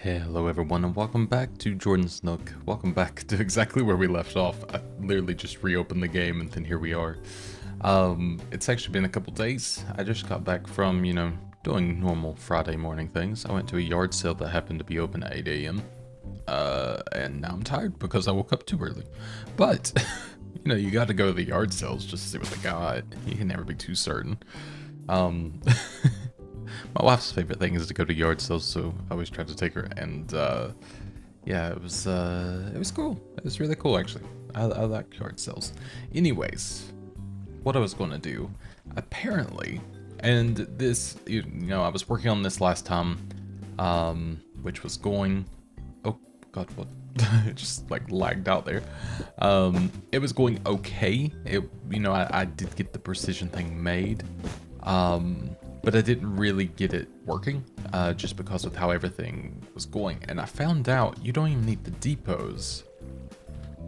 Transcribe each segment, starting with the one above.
Hello everyone and welcome back to Jordan's Nook. Welcome back to exactly where we left off. I literally just reopened the game and then here we are. It's actually been a couple days. I just got back from, doing normal Friday morning things. I went to a yard sale that happened to be open at 8 a.m. And now I'm tired because I woke up too early. But, you got to go to the yard sales just to see what they got. You can never be too certain. My wife's favorite thing is to go to yard sales, so I always try to take her, and yeah, it was cool. It was really cool, actually. I like yard sales. Anyways, what I was going to do, apparently, and this, I was working on this last time, which was going, oh god, what? It just like lagged out there. It was going okay. I did get the precision thing made. But I didn't really get it working, just because of how everything was going. And I found out you don't even need the depots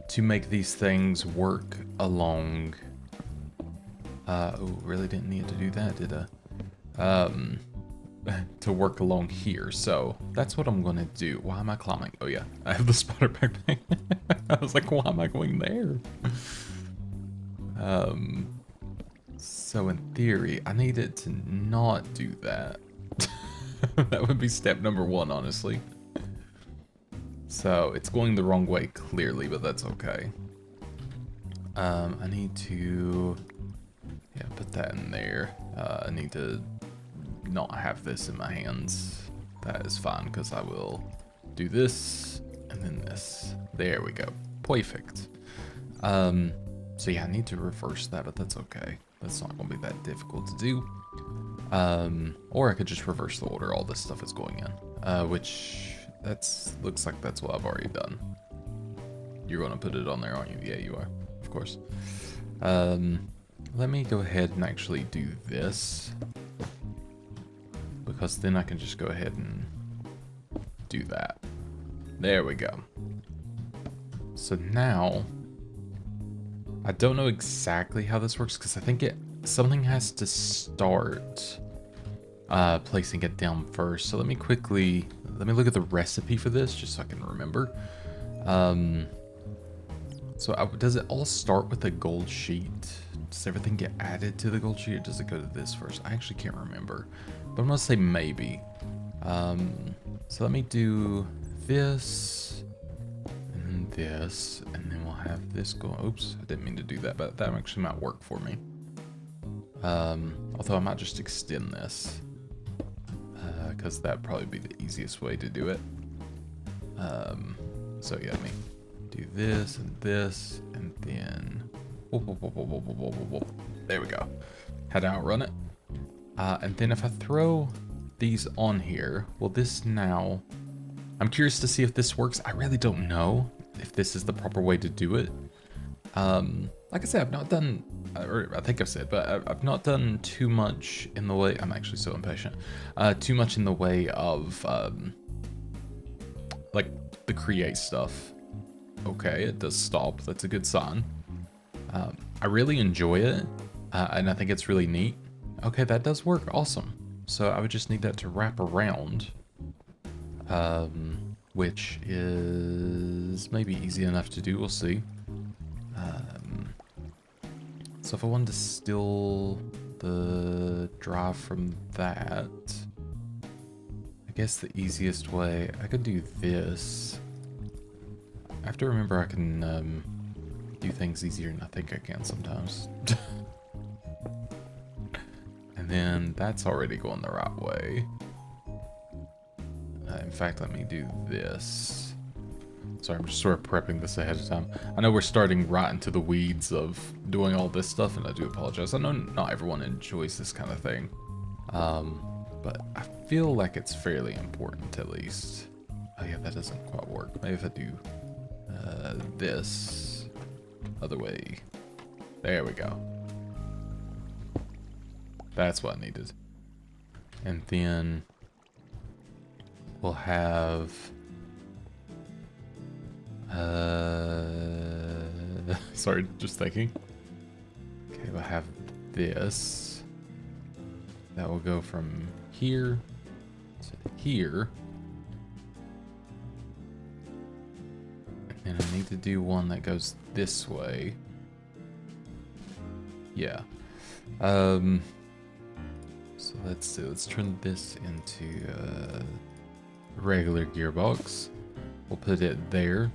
to make these things work along. Oh, really didn't need to do that, did I? To work along here. So that's what I'm gonna do. Why am I climbing? Oh yeah, I have the spider backpack. I was like, why am I going there? So in theory, I needed to not do that. That would be step number one, honestly. So it's going the wrong way, clearly, but that's okay. I need to, put that in there. I need to not have this in my hands. That is fine, because I will do this, and then this. There we go. Perfect. So yeah, I need to reverse that, but that's okay. That's not going to be that difficult to do. Or I could just reverse the order all this stuff is going in. Which, looks like that's what I've already done. You're going to put it on there, aren't you? Yeah, you are. Of course. Let me go ahead and actually do this. Because then I can just go ahead and do that. There we go. So now, I don't know exactly how this works because I think something has to start placing it down first. So let me look at the recipe for this just so I can remember. Does it all start with a gold sheet? Does everything get added to the gold sheet or does it go to this first? I actually can't remember, but I'm gonna say maybe. So let me do this. This, and then we'll have this go. Oops, I didn't mean to do that, but that actually might work for me. Although I might just extend this, because that'd probably be the easiest way to do it. So yeah, let me do this, and then there we go. Had to outrun it. And then if I throw these on here, will this now? I'm curious to see if this works. I really don't know if this is the proper way to do it. Like I said, I've not done, or I think I've said, but I've not done too much in the way, I'm actually so impatient, too much in the way of, like, the create stuff. Okay, it does stop, that's a good sign. I really enjoy it, and I think it's really neat. Okay, that does work, awesome. So I would just need that to wrap around. Which is maybe easy enough to do, we'll see. So if I wanted to steal the drive from that, I guess the easiest way, I could do this. I have to remember I can do things easier than I think I can sometimes. And then that's already going the right way. In fact, let me do this. Sorry, I'm just sort of prepping this ahead of time. I know we're starting right into the weeds of doing all this stuff, and I do apologize. I know not everyone enjoys this kind of thing. But I feel like it's fairly important, at least. Oh yeah, that doesn't quite work. Maybe if I do this other way. There we go. That's what I needed. And then we'll have, sorry, just thinking. Okay, we'll have this. That will go from here to here. And I need to do one that goes this way. Yeah. So let's see. Let's turn this into a regular gearbox. We'll put it there.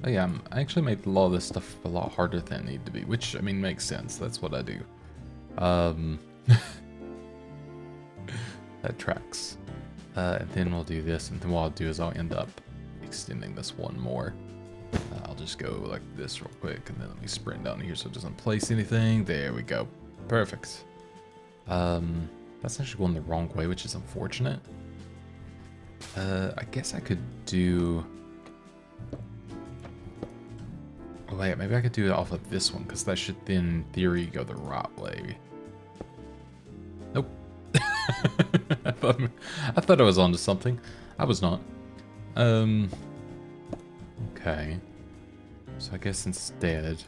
Oh yeah, I actually made a lot of this stuff a lot harder than it needed to be, which, I mean, makes sense. That's what I do. That tracks. And then we'll do this, and then what I'll do is I'll end up extending this one more. I'll just go like this real quick, and then let me sprint down here so it doesn't place anything. There we go. Perfect. That's actually going the wrong way, which is unfortunate. I guess I could do... Oh wait, maybe I could do it off of this one, because that should then, in theory, go the right way. Nope. I thought I was onto something. I was not. Okay. So I guess instead,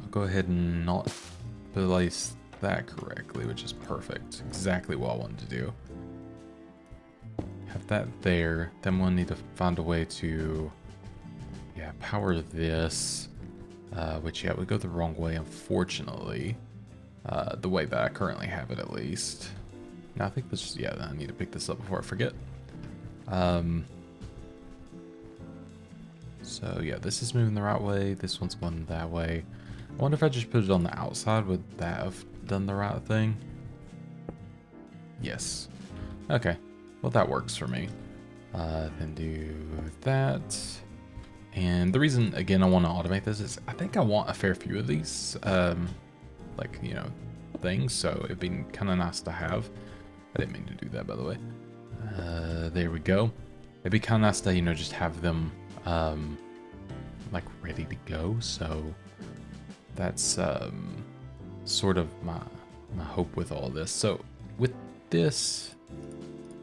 I'll go ahead and not place that correctly, which is perfect. Exactly what I wanted to do. Have that there. Then we'll need to find a way to, yeah, power this. Which, yeah, would go the wrong way, unfortunately. The way that I currently have it, at least. Now, I think this, yeah, I need to pick this up before I forget. So, yeah, this is moving the right way. This one's going that way. I wonder if I just put it on the outside, would that have done the right thing? Yes. Okay. Well, that works for me. Then do that. And the reason, again, I want to automate this is I think I want a fair few of these, like, you know, things. So it'd be kind of nice to have. I didn't mean to do that, by the way. There we go. It'd be kind of nice to, you know, just have them, like, ready to go. So that's sort of my hope with all this. So with this,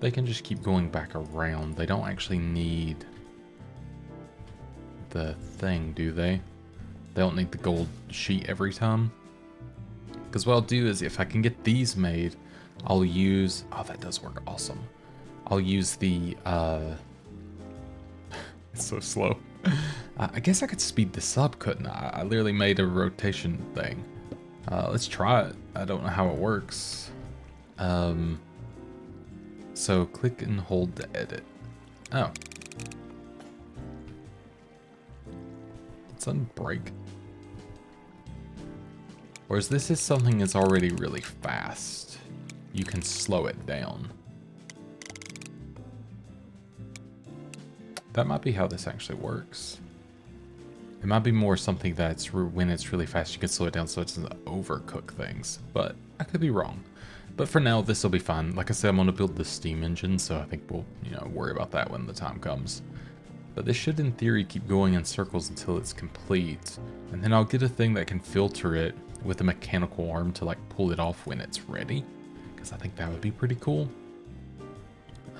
they can just keep going back around. They don't actually need the thing, do they? They don't need the gold sheet every time. Because what I'll do is if I can get these made, I'll use... Oh, that does work awesome. I'll use the... It's so slow. I guess I could speed this up, couldn't I? I literally made a rotation thing. Let's try it. I don't know how it works. So click and hold to edit. Oh. It's unbreak. Or is this something that's already really fast? You can slow it down. That might be how this actually works. It might be more something that's when it's really fast, you can slow it down so it doesn't overcook things. But I could be wrong. But for now, this will be fine. Like I said, I'm going to build the steam engine, so I think we'll, you know, worry about that when the time comes. But this should, in theory, keep going in circles until it's complete. And then I'll get a thing that can filter it with a mechanical arm to, like, pull it off when it's ready. Because I think that would be pretty cool.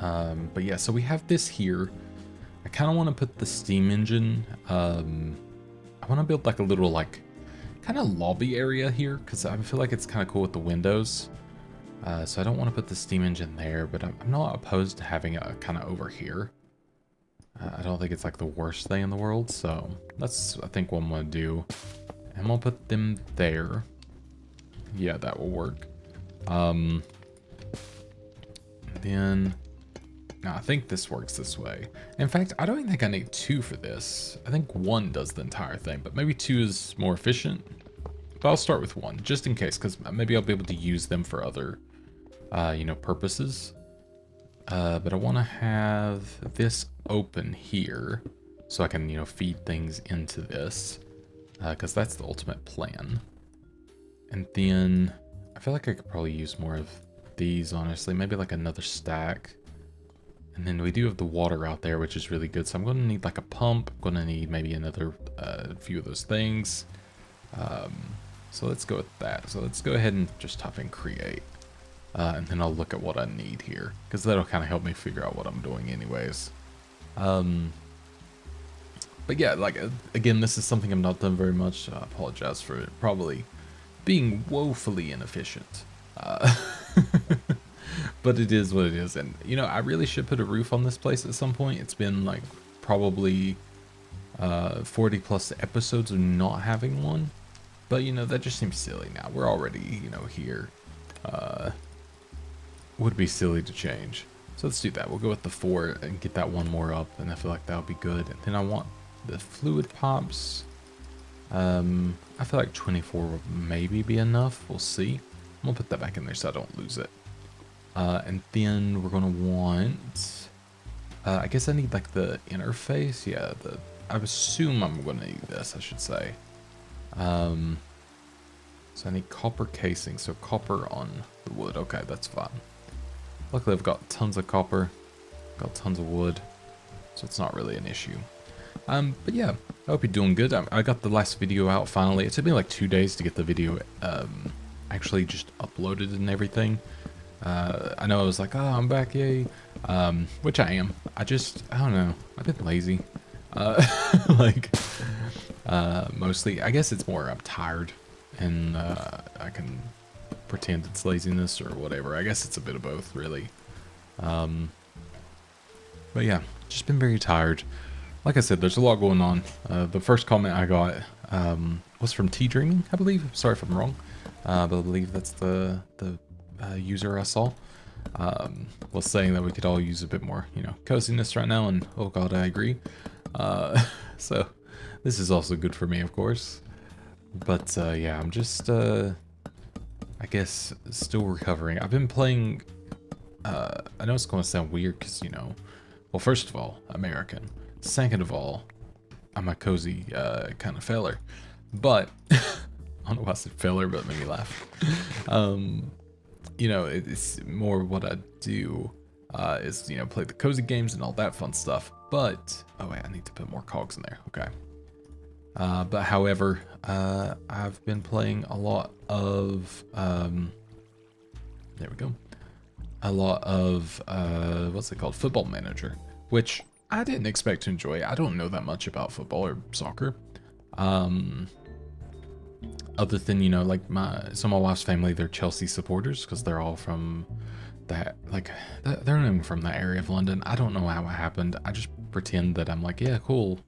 But yeah, so we have this here. I kind of want to put the steam engine. I want to build, like, a little, like, kind of lobby area here. Because I feel like it's kind of cool with the windows. So I don't want to put the steam engine there. But I'm not opposed to having it kind of over here. I don't think it's like the worst thing in the world, so that's, I think, what I'm going to do. And we'll put them there. Yeah, that will work. Then, now I think this works this way. In fact, I don't even think I need two for this. I think one does the entire thing, but maybe two is more efficient. But I'll start with one, just in case, because maybe I'll be able to use them for other, you know, purposes. But I want to have this open here so I can, you know, feed things into this, because that's the ultimate plan. And then I feel like I could probably use more of these, honestly, maybe like another stack. And then we do have the water out there, which is really good. So I'm going to need like a pump. I'm going to need maybe another few of those things. So let's go with that. So let's go ahead and just type in create. And then I'll look at what I need here, because that'll kind of help me figure out what I'm doing anyways. But yeah, like, again, this is something I've not done very much. I apologize for it probably being woefully inefficient. But it is what it is. And, you know, I really should put a roof on this place at some point. It's been like probably 40 plus episodes of not having one. But, you know, that just seems silly now. We're already, you know, here. Would be silly to change. So let's do that. We'll go with the 4 and get that one more up, and I feel like that'll be good. And then I want the fluid pops. I feel like 24 will maybe be enough. We'll see. I'm gonna put that back in there so I don't lose it. And then we're gonna want, I guess I need like the interface. Yeah, I assume I'm gonna need this, I should say. So I need copper casing, so copper on the wood. Okay, that's fine. Luckily I've got tons of copper, got tons of wood, so it's not really an issue. But yeah, I hope you're doing good. I got the last video out finally. It took me like 2 days to get the video actually just uploaded and everything. I know I was like, oh, I'm back, yay. Which I am. I don't know. I've been lazy. Mostly. I guess it's more I'm tired, and I can pretend it's laziness or whatever. I guess it's a bit of both, really. But yeah, just been very tired. Like I said, there's a lot going on. The first comment I got was from Tea Dreaming, I believe. Sorry if I'm wrong, but I believe that's the user I saw. Was saying that we could all use a bit more, you know, coziness right now, and oh god, I agree. So this is also good for me, of course. But yeah, I'm just I guess still recovering. I've been playing. I know it's going to sound weird because, you know, well, first of all, American. Second of all, I'm a cozy kind of feller. But I don't know why I said feller, but it made me laugh. You know, it's more what I do is, you know, play the cozy games and all that fun stuff. But oh wait, I need to put more cogs in there. Okay. But however, I've been playing a lot of there we go. A lot of what's it called? Football Manager, which I didn't expect to enjoy. I don't know that much about football or soccer. Other than, you know, like some of my wife's family, they're Chelsea supporters because they're all from that, like, they're not even from that area of London. I don't know how it happened. I just pretend that I'm like, yeah, cool,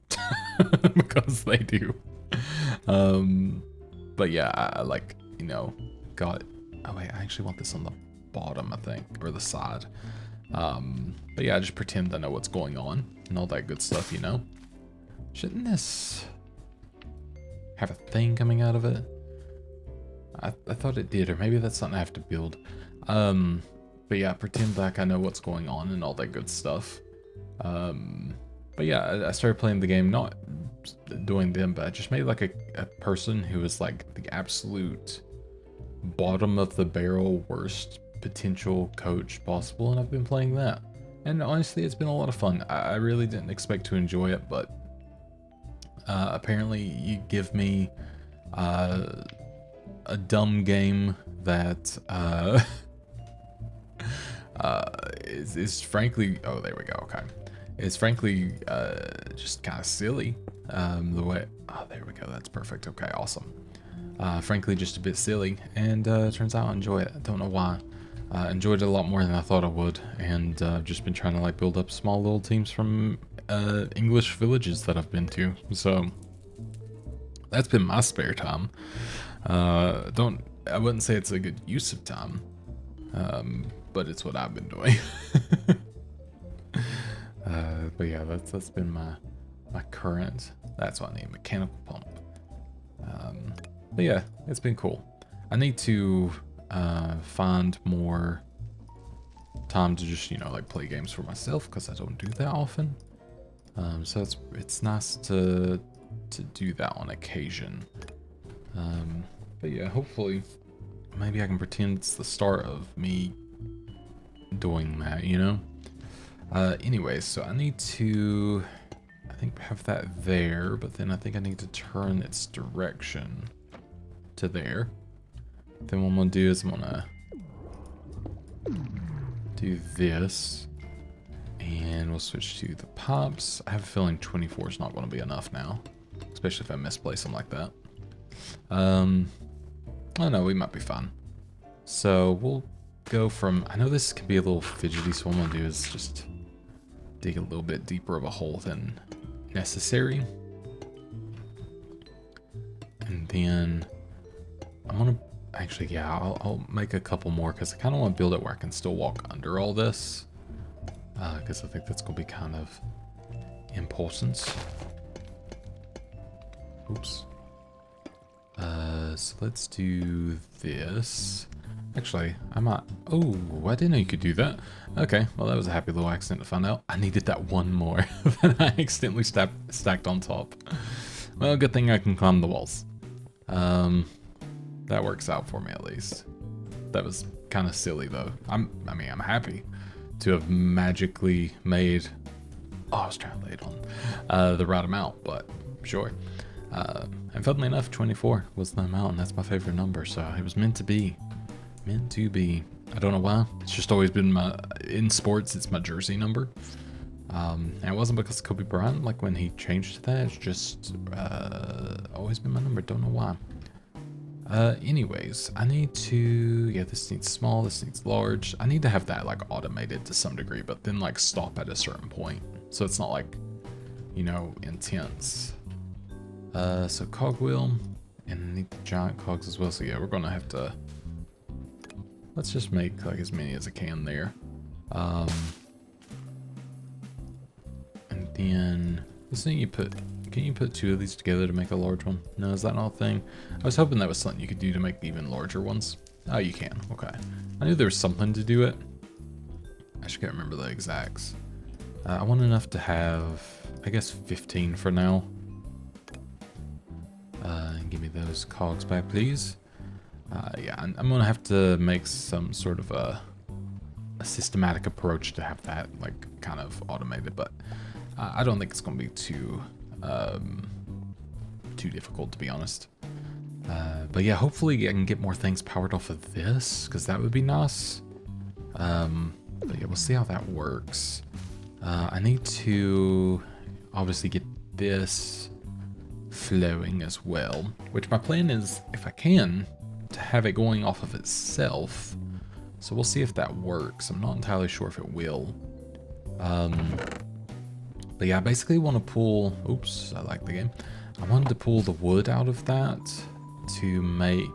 because they do. But yeah, I like, you know, got, oh wait, I actually want this on the bottom, I think, or the side. But yeah, I just pretend I know what's going on and all that good stuff, you know. Shouldn't this have a thing coming out of it? I thought it did, or maybe that's something I have to build. But yeah, pretend like I know what's going on and all that good stuff. But yeah, I started playing the game, not doing them, but I just made like a person who was like the absolute bottom of the barrel worst potential coach possible, and I've been playing that. And honestly, it's been a lot of fun. I really didn't expect to enjoy it, but apparently you give me a dumb game that is frankly, oh, there we go, okay. It's frankly just kind of silly. The way, oh, there we go, that's perfect, okay, awesome. Frankly, just a bit silly, and turns out I enjoy it. I don't know why. Enjoyed it a lot more than I thought I would, and I've just been trying to like build up small little teams from English villages that I've been to. So that's been my spare time. I wouldn't say it's a good use of time, but it's what I've been doing. But yeah, that's been my current. That's what I need, mechanical pump. But yeah, it's been cool. I need to find more time to just, you know, like play games for myself, because I don't do that often. So it's nice to do that on occasion. But yeah, hopefully maybe I can pretend it's the start of me doing that, you know. Anyways, so I need to, I think, have that there, but then I think I need to turn its direction to there. Then what I'm gonna do is I'm gonna do this, and we'll switch to the pops. I have a feeling 24 is not gonna be enough now, especially if I misplace them like that. I don't know, we might be fine. So we'll go from, I know this can be a little fidgety, so what I'm gonna do is just dig a little bit deeper of a hole than necessary. And then I'm gonna actually, yeah, I'll make a couple more because I kind of want to build it where I can still walk under all this, because I think that's gonna be kind of important. Oops. So let's do this. Actually, I might. Oh, I didn't know you could do that. Okay, well that was a happy little accident to find out. I needed that one more that I accidentally stacked on top. Well, good thing I can climb the walls. That works out for me at least. That was kind of silly though. I mean, I'm happy to have magically made. Oh, I was trying to lay it on the right amount, but sure. And funnily enough, 24 was the amount, and that's my favorite number, so it was meant to be. Meant to be. I don't know why. It's just always been in sports, it's my jersey number. And it wasn't because of Kobe Bryant, like when he changed that, it's just always been my number, don't know why. Anyways, I need to, yeah, this needs small, this needs large. I need to have that like automated to some degree, but then like stop at a certain point. So it's not like, you know, intense. So cogwheel, and I need the giant cogs as well. So yeah, we're gonna have to, let's just make like as many as I can there. And then this thing can you put two of these together to make a large one? No, is that not a thing? I was hoping that was something you could do to make even larger ones. Oh, you can, okay. I knew there was something to do it. I just can't remember the exacts. I want enough to have, I guess 15 for now. And give me those cogs back, please. Yeah, I'm gonna have to make some sort of a systematic approach to have that like kind of automated, but I don't think it's gonna be too difficult, to be honest. But yeah, hopefully I can get more things powered off of this, because that would be nice. But yeah, we'll see how that works. I need to obviously get this flowing as well, which my plan is, if I can, to have it going off of itself. So we'll see if that works. I'm not entirely sure if it will. But yeah, I basically want to pull, oops, I like the game. I wanted to pull the wood out of that to make,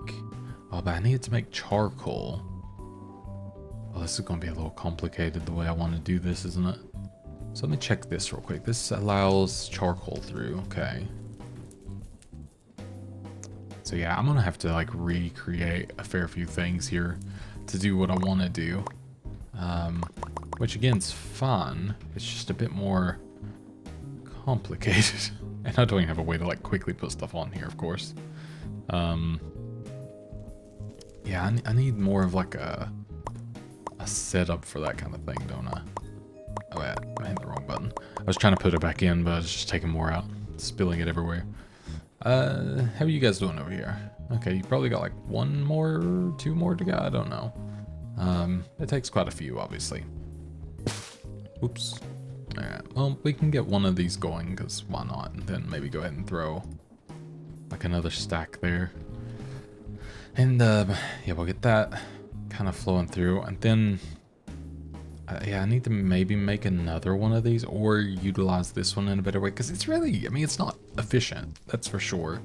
oh, but I needed to make charcoal. Oh, this is going to be a little complicated the way I want to do this, isn't it? So let me check this real quick. This allows charcoal through, okay. So yeah, I'm gonna have to like recreate a fair few things here to do what I want to do. Which again is fun. It's just a bit more complicated. And I don't even have a way to like quickly put stuff on here, of course. Yeah, I need more of like a setup for that kind of thing, don't I? Oh yeah, I hit the wrong button. I was trying to put it back in, but I was just taking more out, spilling it everywhere. How are you guys doing over here? Okay, you probably got like one more, two more to go, I don't know. It takes quite a few, obviously. Oops. Alright, well, we can get one of these going, because why not? And then maybe go ahead and throw like another stack there. And yeah, we'll get that kind of flowing through, and then yeah, I need to maybe make another one of these or utilize this one in a better way, because it's really, I mean, it's not efficient, that's for sure.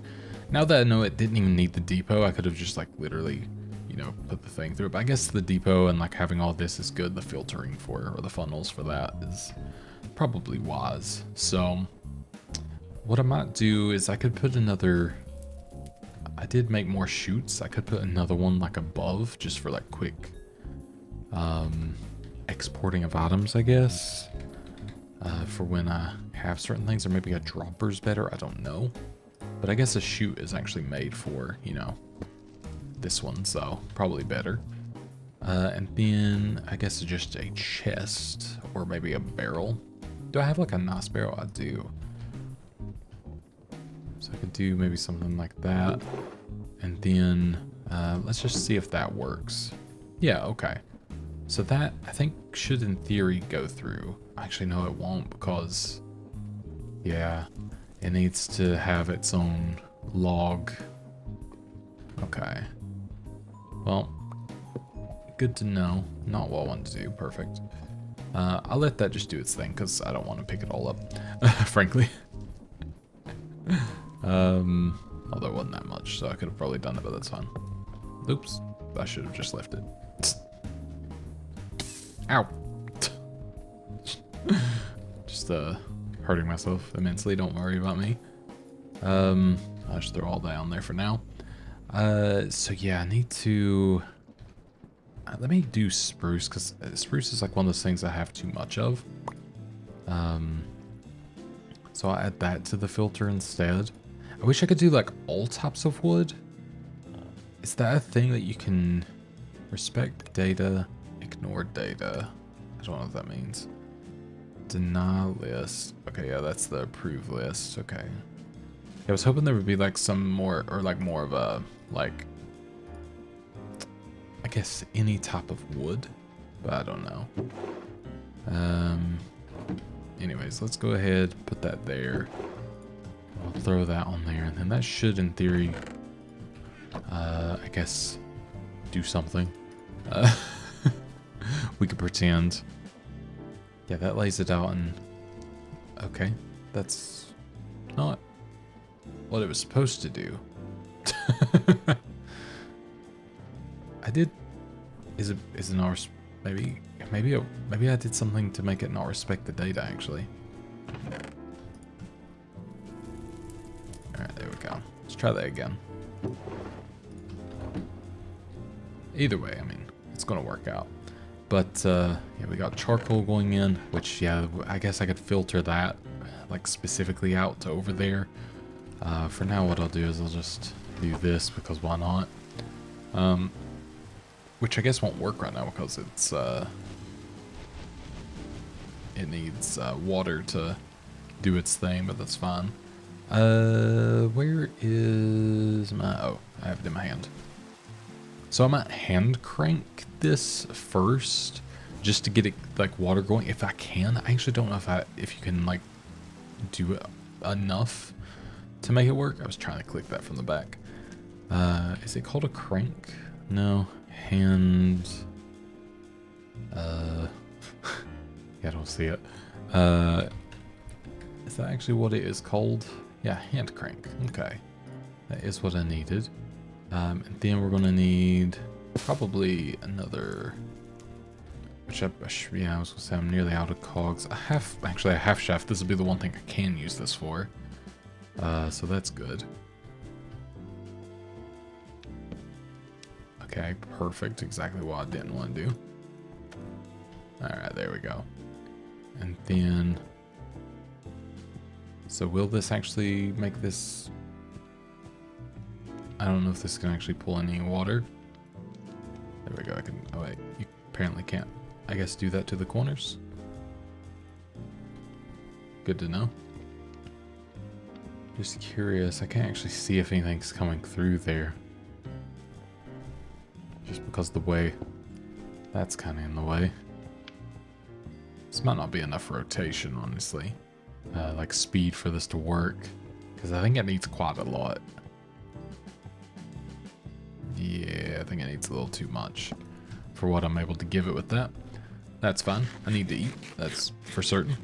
Now that I know it didn't even need the depot, I could have just like literally, you know, put the thing through. But I guess the depot and like having all this is good. The filtering for, or the funnels for that is probably wise. So what I might do is I could put another, I did make more chutes. I could put another one like above just for like quick exporting of items, I guess, for when I have certain things, or maybe a dropper's better, I don't know. But I guess a chute is actually made for, you know, this one, so probably better. And then I guess just a chest, or maybe a barrel. Do I have like a nice barrel? I do. So I could do maybe something like that. And then let's just see if that works. Yeah, okay. So that, I think, should in theory go through. Actually, no, it won't, because, yeah, it needs to have its own log. Okay. Well, good to know. Not what I want to do. Perfect. I'll let that just do its thing because I don't want to pick it all up, frankly. Although it wasn't that much, so I could have probably done it, but that's fine. Oops, I should have just left it. Ow. Just hurting myself immensely, don't worry about me. I'll just throw all down there for now. So yeah, I need to... let me do spruce, because spruce is like one of those things I have too much of. So I'll add that to the filter instead. I wish I could do like all types of wood. Is that a thing that you can respect data, ignore data? I don't know what that means. Deny list. Okay, yeah, that's the approve list. Okay. Yeah, I was hoping there would be like some more, or like more of a, like, I guess any type of wood, but I don't know. Anyways, let's go ahead, put that there. I'll throw that on there, and then that should, in theory, I guess, do something. We could pretend. Yeah, that lays it out, and okay, that's not what it was supposed to do. I did. Is it not? Maybe I did something to make it not respect the data. Actually. All right, there we go. Let's try that again. Either way, I mean, it's gonna work out. But yeah, we got charcoal going in, which yeah, I guess I could filter that like specifically out to over there. For now, what I'll do is I'll just do this because why not? Which I guess won't work right now because it's it needs water to do its thing, but that's fine. Where is my... oh, I have it in my hand. So I might hand crank this first just to get it like water going if I can. I actually don't know if you can like do it enough to make it work. I was trying to click that from the back. Is it called a crank? No. Hand... yeah, I don't see it. Is that actually what it is called? Yeah, hand crank. Okay. That is what I needed. And then we're gonna need probably another... which yeah, I was gonna say I'm nearly out of cogs. Actually a half shaft. This will be the one thing I can use this for. So that's good. Okay, perfect. Exactly what I didn't want to do. Alright, there we go. And then... so will this actually make this... I don't know if this can actually pull any water. There we go. I can... oh wait, you apparently can't. I guess do that to the corners. Good to know. Just curious. I can't actually see if anything's coming through there. Just because the way that's kind of in the way. This might not be enough rotation, honestly. Like speed for this to work. Because I think it needs quite a lot. Yeah, I think it needs a little too much for what I'm able to give it with that. That's fine. I need to eat. That's for certain.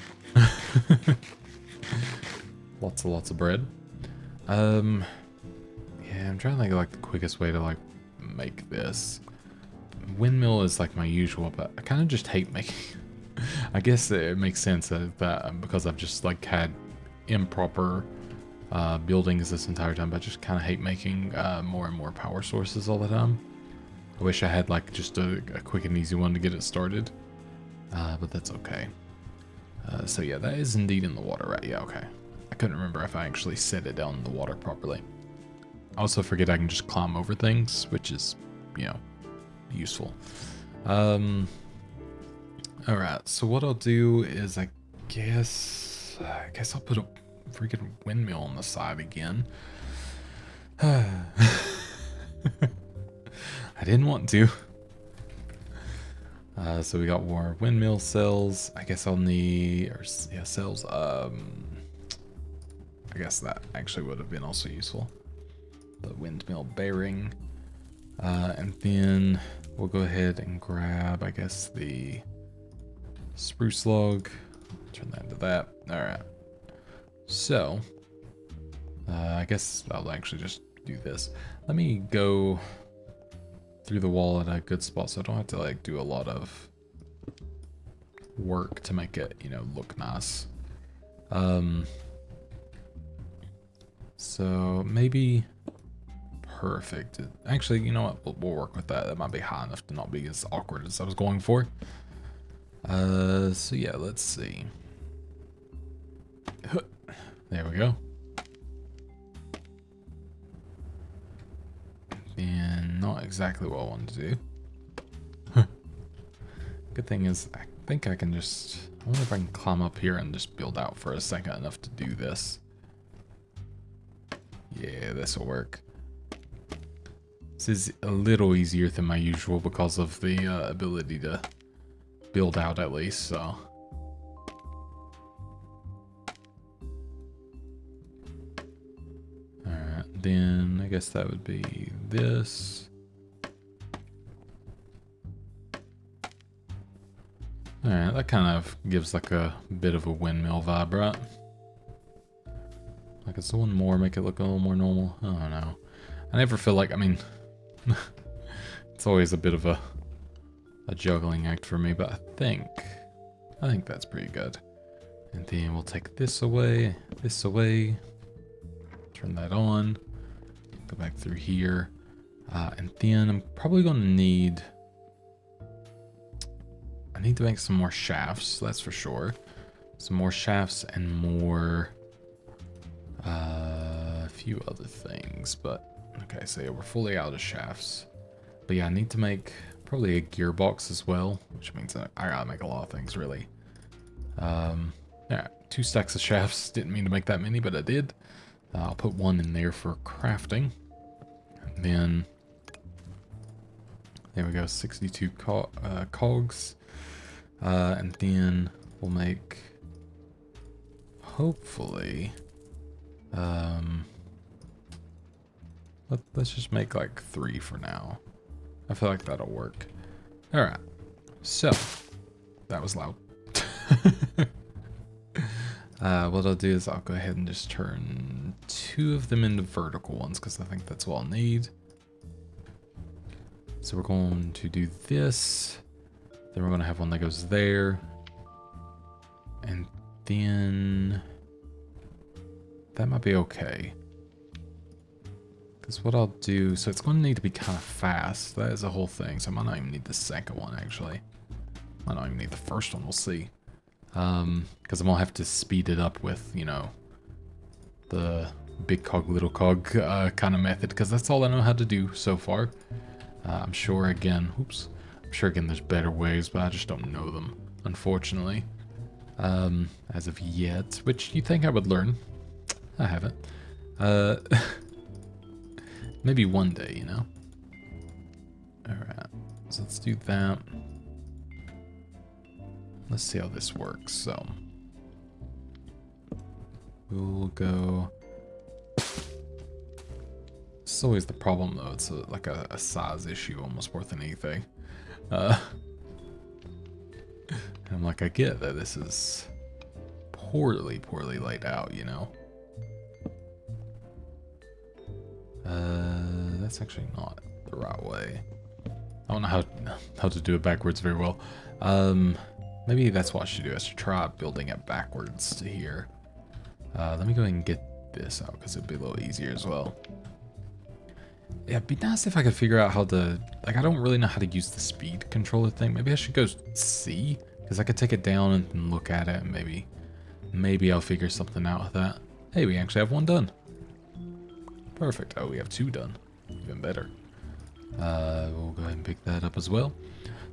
Lots of bread. Yeah, I'm trying to think of like the quickest way to like make this. Windmill is like my usual, but I kind of just hate making... I guess it makes sense that because I've just like had improper buildings this entire time, but I just kind of hate making more and more power sources all the time. I wish I had like just a quick and easy one to get it started, but that's okay. So yeah, that is indeed in the water, right? Yeah, okay. I couldn't remember if I actually set it down in the water properly. I also forget I can just climb over things, which is, you know, useful. Alright, so what I'll do is I guess I'll put a freaking windmill on the side again. I didn't want to. So we got more windmill cells. I guess I'll need, or yeah, cells. I guess that actually would have been also useful. The windmill bearing. And then we'll go ahead and grab, I guess, the Spruce log. Turn that into that. Alright. So, I guess I'll actually just do this. Let me go through the wall at a good spot so I don't have to like do a lot of work to make it, you know, look nice. So maybe perfect. Actually, you know what? We'll work with that. That might be high enough to not be as awkward as I was going for. So yeah, let's see. There we go. And not exactly what I wanted to do. Good thing is, I think I can just... I wonder if I can climb up here and just build out for a second enough to do this. Yeah, this will work. This is a little easier than my usual because of the ability to build out at least, so... Alright, then I guess that would be this. Alright, that kind of gives like a bit of a windmill vibe, right? Like it's one more, make it look a little more normal. I don't know. I never feel like, I mean, it's always a bit of a juggling act for me, but I think that's pretty good. And then we'll take this away, turn that on, go back through here, and then I'm probably going to need, I need to make some more shafts, that's for sure. Some more shafts and more, a few other things, but okay, so yeah, we're fully out of shafts. But yeah, I need to make probably a gearbox as well, which means I gotta make a lot of things really. Yeah, 2 stacks of shafts, didn't mean to make that many, but I did. I'll put one in there for crafting. And then, there we go, 62 cogs. And then we'll make, hopefully, let's just make like 3 for now. I feel like that'll work. Alright, so, that was loud. What I'll do is I'll go ahead and just turn 2 of them into vertical ones because I think that's what I'll need. So we're going to do this. Then we're going to have one that goes there. And then that might be okay. Because what I'll do, so it's going to need to be kind of fast. That is the whole thing. So I might not even need the second one actually. Might not even need the first one, we'll see. Because I'm going to have to speed it up with, you know, the big cog, little cog kind of method. Because that's all I know how to do so far. I'm sure again, there's better ways, but I just don't know them, unfortunately. As of yet, which you think I would learn. I haven't. Maybe one day, you know? Alright, so let's do that. Let's see how this works, so. We'll go. It's always the problem though, it's like a size issue almost more than anything. And I'm like, I get that this is poorly laid out, you know? That's actually not the right way. I don't know how to do it backwards very well. Maybe that's what I should do. I should try building it backwards to here. Let me go ahead and get this out because it'd be a little easier as well. Yeah, it'd be nice if I could figure out how to, like, I don't really know how to use the speed controller thing. Maybe I should go see, because I could take it down and look at it, and maybe I'll figure something out with that. Hey, we actually have one done. Perfect. Oh, we have 2 done. Even better. We'll go ahead and pick that up as well.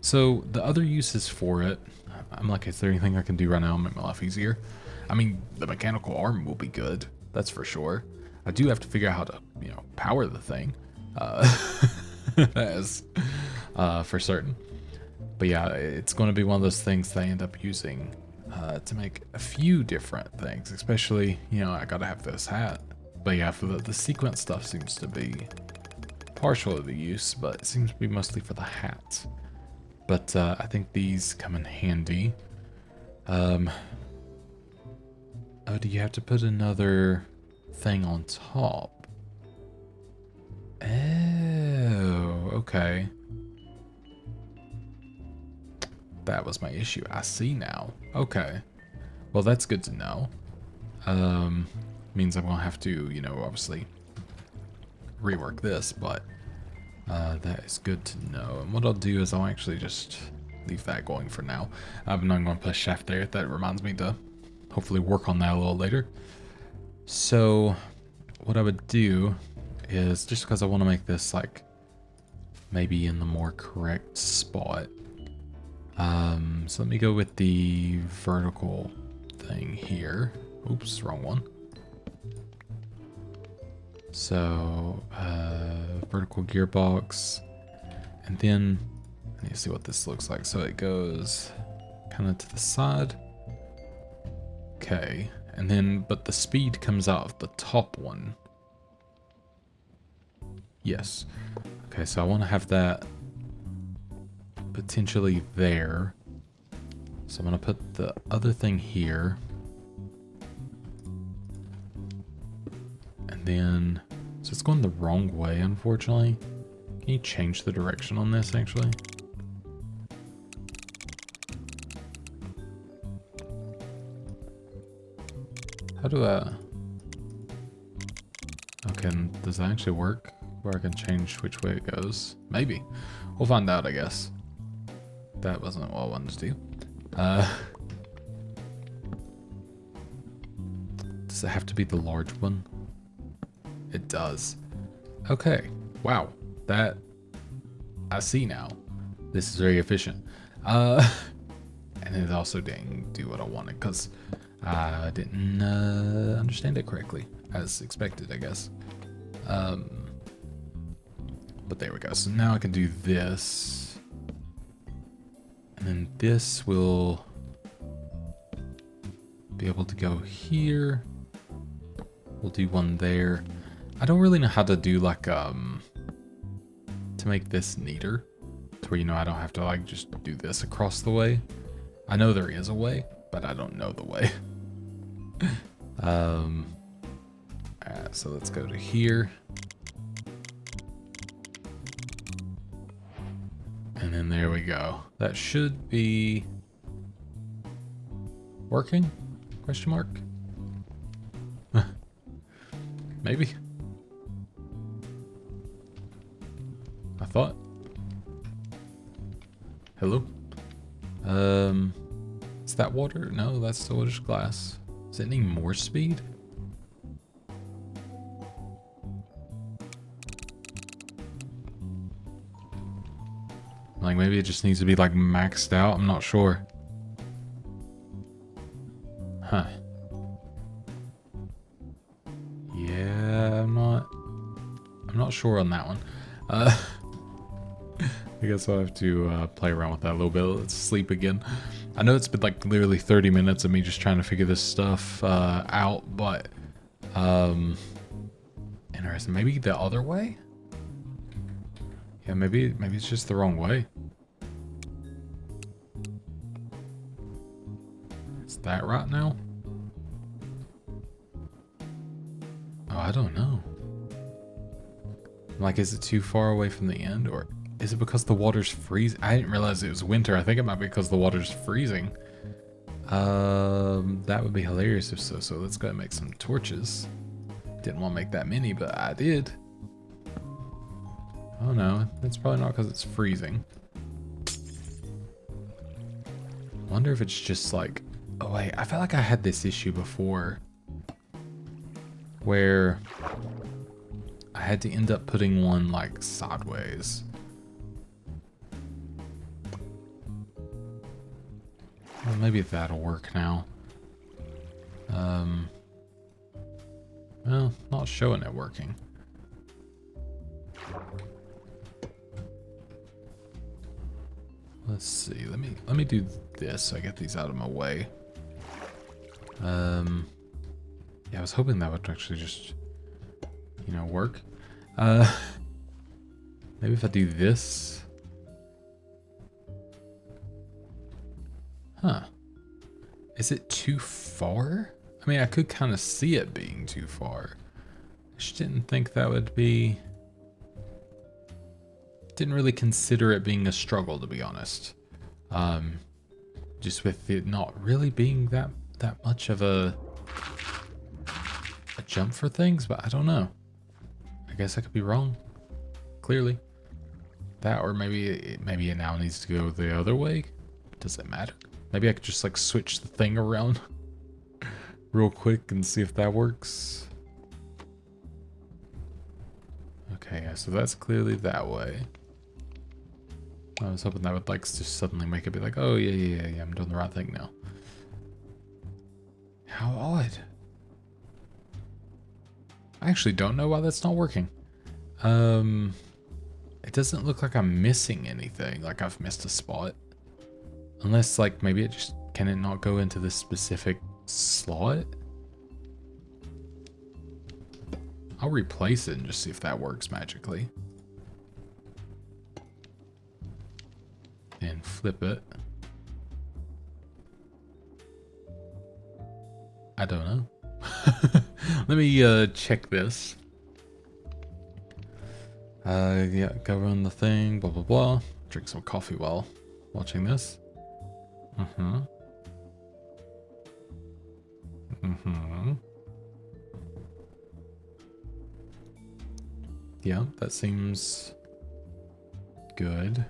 So the other uses for it, I'm like, is there anything I can do right now to make my life easier? I mean, the mechanical arm will be good. That's for sure. I do have to figure out how to, you know, power the thing. As for certain. But yeah, it's going to be one of those things that I end up using to make a few different things. Especially, you know, I gotta have this hat. But yeah, for the sequence stuff seems to be partial of the use, but it seems to be mostly for the hat. But I think these come in handy. Oh, do you have to put another thing on top? Oh, okay. That was my issue. I see now. Okay. Well, that's good to know. Means I'm gonna have to, you know, obviously rework this, but that is good to know. And what I'll do is I'll actually just leave that going for now. I'm not going to put a shaft there. That reminds me to hopefully work on that a little later. So what I would do is, just because I want to make this like maybe in the more correct spot. So let me go with the vertical thing here. Oops, wrong one. So vertical gearbox, and then I need to see what this looks like. So it goes kind of to the side. Okay, and then but the speed comes out of the top one. Yes. Okay, so I want to have that potentially there. So I'm gonna put the other thing here. And then, so it's going the wrong way, unfortunately. Can you change the direction on this, actually? How do I... Okay, does that actually work? Where I can change which way it goes? Maybe. We'll find out, I guess. That wasn't what I wanted to do. Does it have to be the large one? It does. Okay. Wow. That... I see now. This is very efficient. And it also didn't do what I wanted because I didn't understand it correctly, as expected, I guess. But there we go. So now I can do this. And then this will be able to go here. We'll do one there. I don't really know how to do like, to make this neater. To where, you know, I don't have to like just do this across the way. I know there is a way, but I don't know the way. Alright, so let's go to here. And then there we go. That should be working? Question mark? Maybe. I thought. Hello? Is that water? No, that's still just glass. Does it need more speed? Like maybe it just needs to be like maxed out. I'm not sure. Huh. Yeah, I'm not sure on that one. I guess I'll have to play around with that a little bit. Let's sleep again. I know it's been like literally 30 minutes of me just trying to figure this stuff out, but interesting. Maybe the other way? Yeah, maybe it's just the wrong way. Is that right now? Oh, I don't know. Like, is it too far away from the end, or is it because the water's freezing? I didn't realize it was winter. I think it might be because the water's freezing. That would be hilarious if so. So let's go and make some torches. Didn't want to make that many, but I did. Oh no, it's probably not because it's freezing. Wonder if it's just like, oh wait, I felt like I had this issue before where I had to end up putting one like sideways. Well, maybe that'll work now. Well, not showing it working. Let's see. Let me do this so I get these out of my way. Yeah, I was hoping that would actually just, you know, work. Maybe if I do this. Huh. Is it too far? I mean, I could kind of see it being too far. I just didn't think that would be... Didn't really consider it being a struggle, to be honest. Just with it not really being that much of a jump for things, but I don't know. I guess I could be wrong. Clearly. That, or maybe it now needs to go the other way. Does it matter? Maybe I could just like switch the thing around real quick and see if that works. Okay, yeah, so that's clearly that way. I was hoping that would like just suddenly make it be like, oh yeah, I'm doing the right thing now. How odd. I actually don't know why that's not working. It doesn't look like I'm missing anything, like I've missed a spot. Unless like maybe it just, can it not go into this specific slot? I'll replace it and just see if that works magically. And flip it. I don't know. Let me check this. Yeah, go run the thing, blah blah blah. Drink some coffee while watching this. Yeah, that seems good.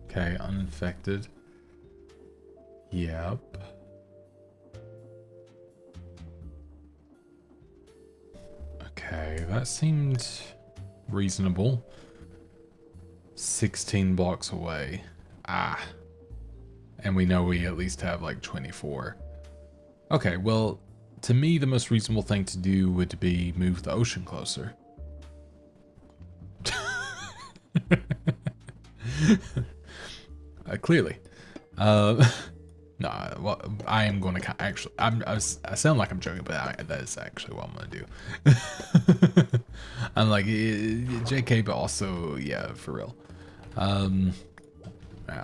Okay, uninfected. Yep. Okay, that seemed reasonable. 16 blocks away. Ah. And we know we at least have like 24. Okay, well, to me, the most reasonable thing to do would be move the ocean closer. Clearly. No, well, I am going to actually, I sound like I'm joking, but that is actually what I'm going to do. I'm like, JK, but also, yeah, for real. I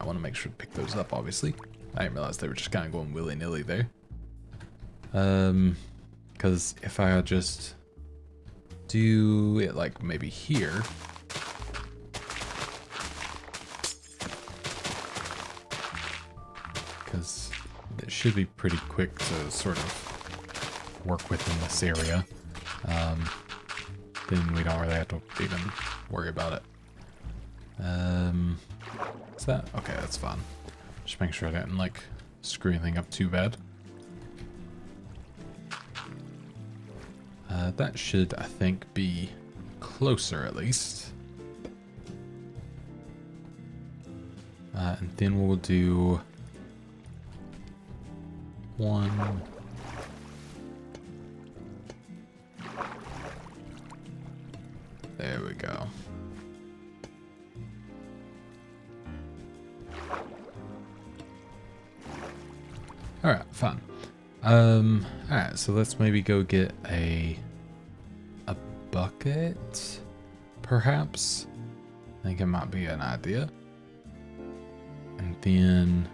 want to make sure to pick those up, obviously. I didn't realize they were just kind of going willy-nilly there. Because if I just do it like maybe here. Because it should be pretty quick to sort of work within this area. Then we don't really have to even worry about it. Is that? Okay, that's fine. Just make sure I didn't like screw anything up too bad. That should, I think, be closer at least. And then we'll do one. There we go. Alright, fine. Alright, so let's maybe go get a bucket, perhaps. I think it might be an idea. And then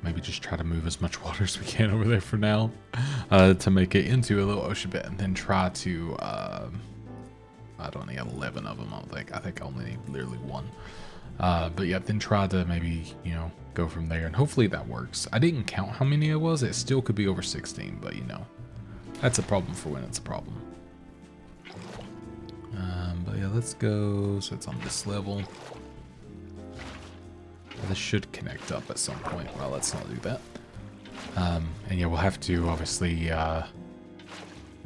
maybe just try to move as much water as we can over there for now, to make it into a little ocean bit, and then try to I don't need 11 of them, I don't think. I think I only need literally one. But yeah, then try to maybe, you know, go from there, and hopefully that works. I didn't count how many it was. It still could be over 16, but you know, that's a problem for when it's a problem. But yeah, let's go. So it's on this level. This should connect up at some point. Well, let's not do that. And yeah, we'll have to obviously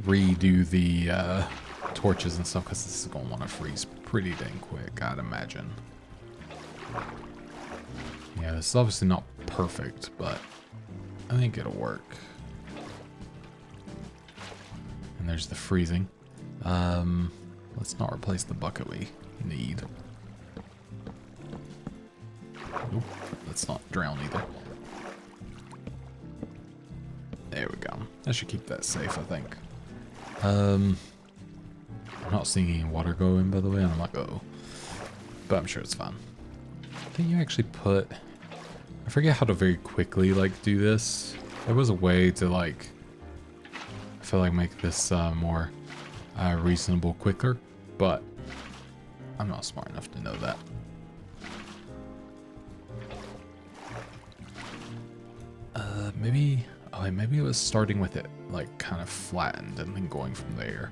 redo the torches and stuff, because this is going to want to freeze pretty dang quick, I'd imagine. Yeah, this is obviously not perfect, but I think it'll work. And there's the freezing. Let's not replace the bucket we need. Oop, let's not drown either. There we go. I should keep that safe, I think. I'm not seeing any water go in, by the way, and I'm like, oh. But I'm sure it's fine. Can you actually put... I forget how to very quickly, like, do this. There was a way to, like, I feel like make this more reasonable quicker, but I'm not smart enough to know that. Maybe, oh, maybe it was starting with it, like, kind of flattened and then going from there.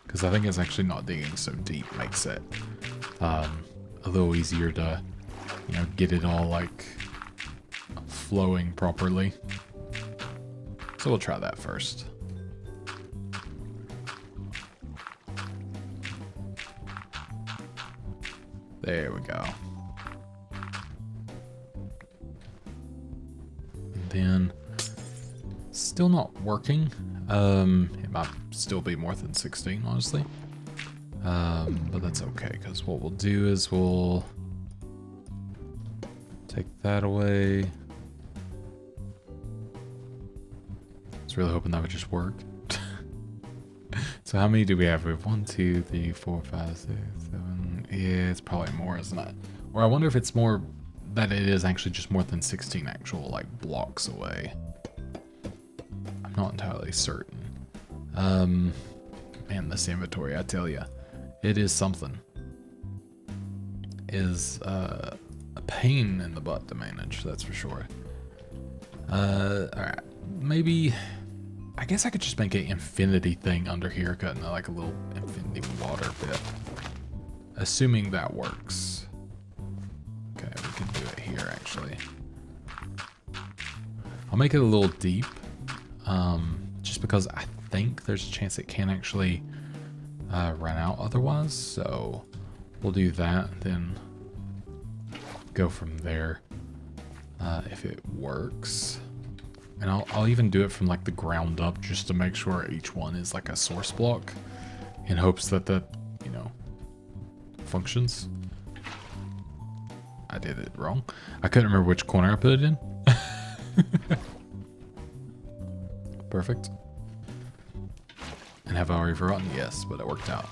Because I think it's actually not digging so deep makes it a little easier to, you know, get it all, like, flowing properly. So we'll try that first. There we go. And then, still not working. It might still be more than 16, honestly. But that's okay, because what we'll do is we'll take that away. I was really hoping that would just work. So how many do we have? We have 1, 2, 3, 4, 5, 6, 7. Yeah, it's probably more, isn't it? Or I wonder if it's more that it is actually just more than 16 actual, like, blocks away. I'm not entirely certain. Man, this inventory, I tell ya, it is something. It is a pain in the butt to manage, that's for sure. Alright, maybe, I guess I could just make an infinity thing under here, cutting like a little infinity water bit. Assuming that works. Okay, we can do it here actually. I'll make it a little deep, just because I think there's a chance it can actually run out otherwise. So we'll do that, then go from there if it works. And I'll even do it from like the ground up just to make sure each one is like a source block in hopes that the, you know, functions. I did it wrong. I couldn't remember which corner I put it in. Perfect. And have I already forgotten? Yes, but it worked out.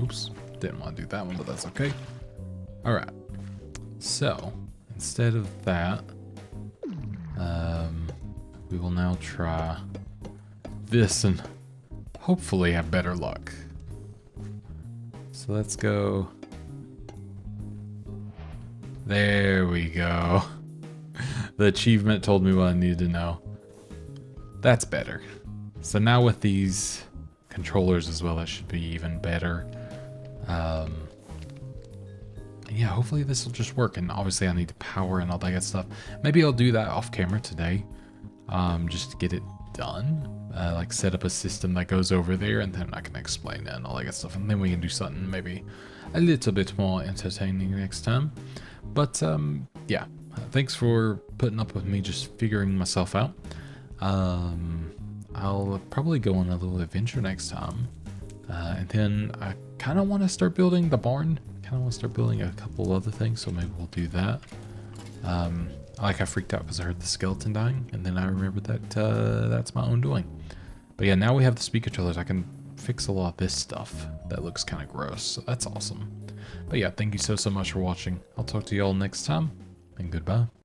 Oops, didn't want to do that one, but that's okay. All right, so instead of that, we will now try this and hopefully have better luck. So let's go. There we go. The achievement told me what I needed to know. That's better. So now with these controllers as well, that should be even better. Yeah, hopefully this will just work. And obviously I need to power and all that good stuff. Maybe I'll do that off camera today, just to get it done. Like set up a system that goes over there, and then I can explain it and all that good stuff. And then we can do something maybe a little bit more entertaining next time. But yeah, thanks for putting up with me just figuring myself out. I'll probably go on a little adventure next time. And then I kind of want to start building the barn. Kind of want to start building a couple other things, so maybe we'll do that. I freaked out because I heard the skeleton dying, and then I remembered that that's my own doing. But yeah, now we have the speaker controllers. I can fix a lot of this stuff that looks kind of gross, so that's awesome. But yeah, thank you so much for watching. I'll talk to you all next time, and goodbye.